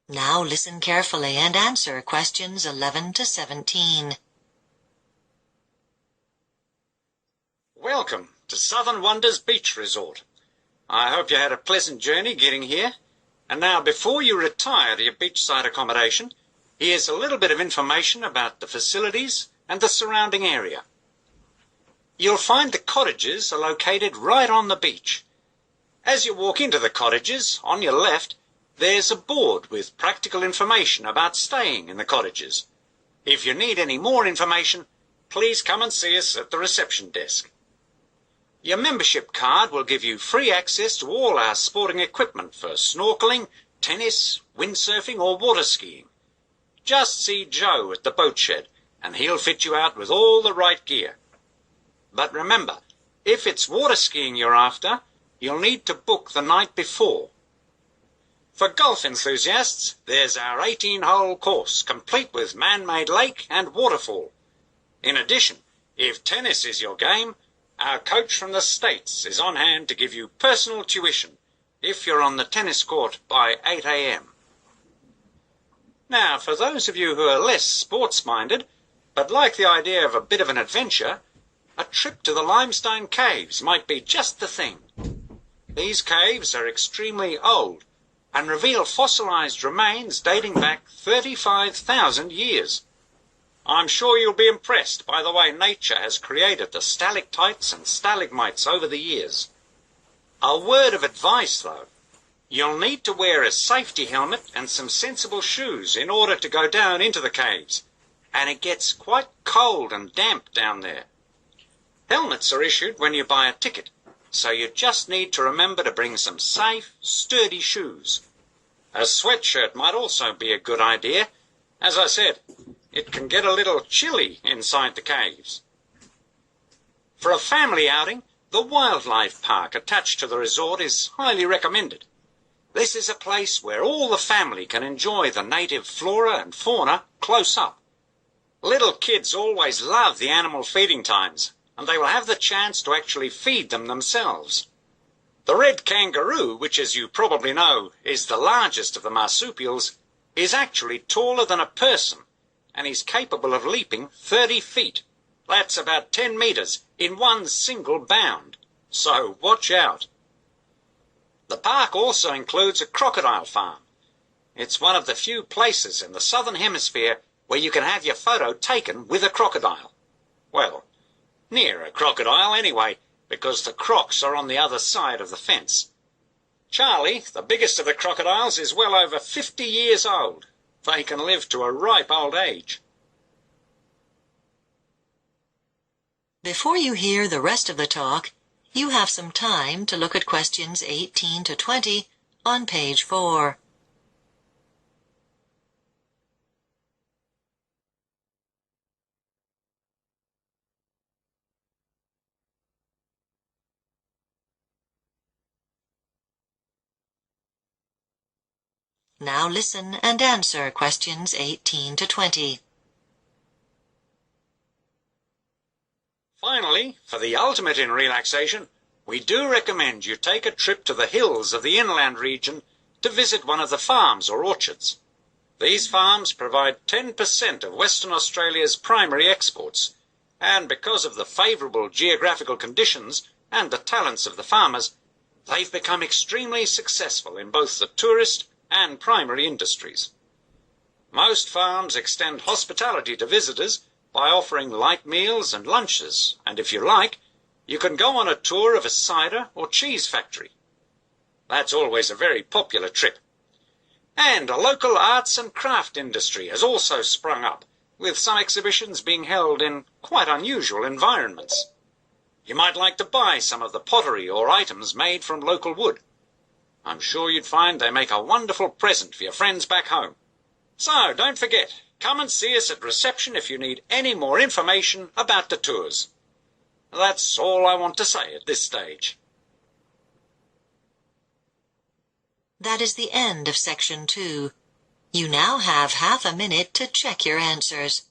Now listen carefully and answer questions 11 to 17. Welcome to Southern Wonders Beach Resort. I hope you had a pleasant journey getting here. And now, before you retire to your beachside accommodation, here's a little bit of information about the facilities and the surrounding area. You'll find the cottages are located right on the beach. As you walk into the cottages, on your left, there's a board with practical information about staying in the cottages. If you need any more information, please come and see us at the reception desk. Your membership card will give you free access to all our sporting equipment for snorkeling, tennis, windsurfing or water skiing. Just see Joe at the boat shed and he'll fit you out with all the right gear. But remember, if it's water skiing you're after, you'll need to book the night before. For golf enthusiasts, there's our 18-hole course, complete with man-made lake and waterfall. In addition, if tennis is your game, our coach from the States is on hand to give you personal tuition if you're on the tennis court by 8 a.m. Now, for those of you who are less sports-minded, but like the idea of a bit of an adventure, a trip to the Limestone Caves might be just the thing. These caves are extremely old and reveal fossilized remains dating back 35,000 years. I'm sure you'll be impressed by the way nature has created the stalactites and stalagmites over the years. A word of advice, though. You'll need to wear a safety helmet and some sensible shoes in order to go down into the caves, and it gets quite cold and damp down there. Helmets are issued when you buy a ticket, so you just need to remember to bring some safe, sturdy shoes. A sweatshirt might also be a good idea. As I said, it can get a little chilly inside the caves. For a family outing, the wildlife park attached to the resort is highly recommended. This is a place where all the family can enjoy the native flora and fauna close up. Little kids always love the animal feeding times, and they will have the chance to actually feed them themselves. The red kangaroo, which as you probably know is the largest of the marsupials, is actually taller than a person, and is capable of leaping 30 feet. That's about 10 meters in one single bound. So watch out. The park also includes a crocodile farm. It's one of the few places in the southern hemisphere where you can have your photo taken with a crocodile. Well, near a crocodile anyway, because the crocs are on the other side of the fence. Charlie, the biggest of the crocodiles, is well over 50 years old. They can live to a ripe old age. Before you hear the rest of the talk, you have some time to look at questions 18 to 20 on page 4. Now listen and answer questions 18 to 20. Finally, for the ultimate in relaxation, we do recommend you take a trip to the hills of the inland region to visit one of the farms or orchards. These farms provide 10% of Western Australia's primary exports, and because of the favourable geographical conditions and the talents of the farmers, they've become extremely successful in both the tourist and primary industries. Most farms extend hospitality to visitors by offering light meals and lunches, and if you like, you can go on a tour of a cider or cheese factory. That's always a very popular trip. And a local arts and craft industry has also sprung up, with some exhibitions being held in quite unusual environments. You might like to buy some of the pottery or items made from local wood. I'm sure you'd find they make a wonderful present for your friends back home. So, don't forget, come and see us at reception if you need any more information about the tours. That's all I want to say at this stage. That is the end of section 2. You now have half a minute to check your answers.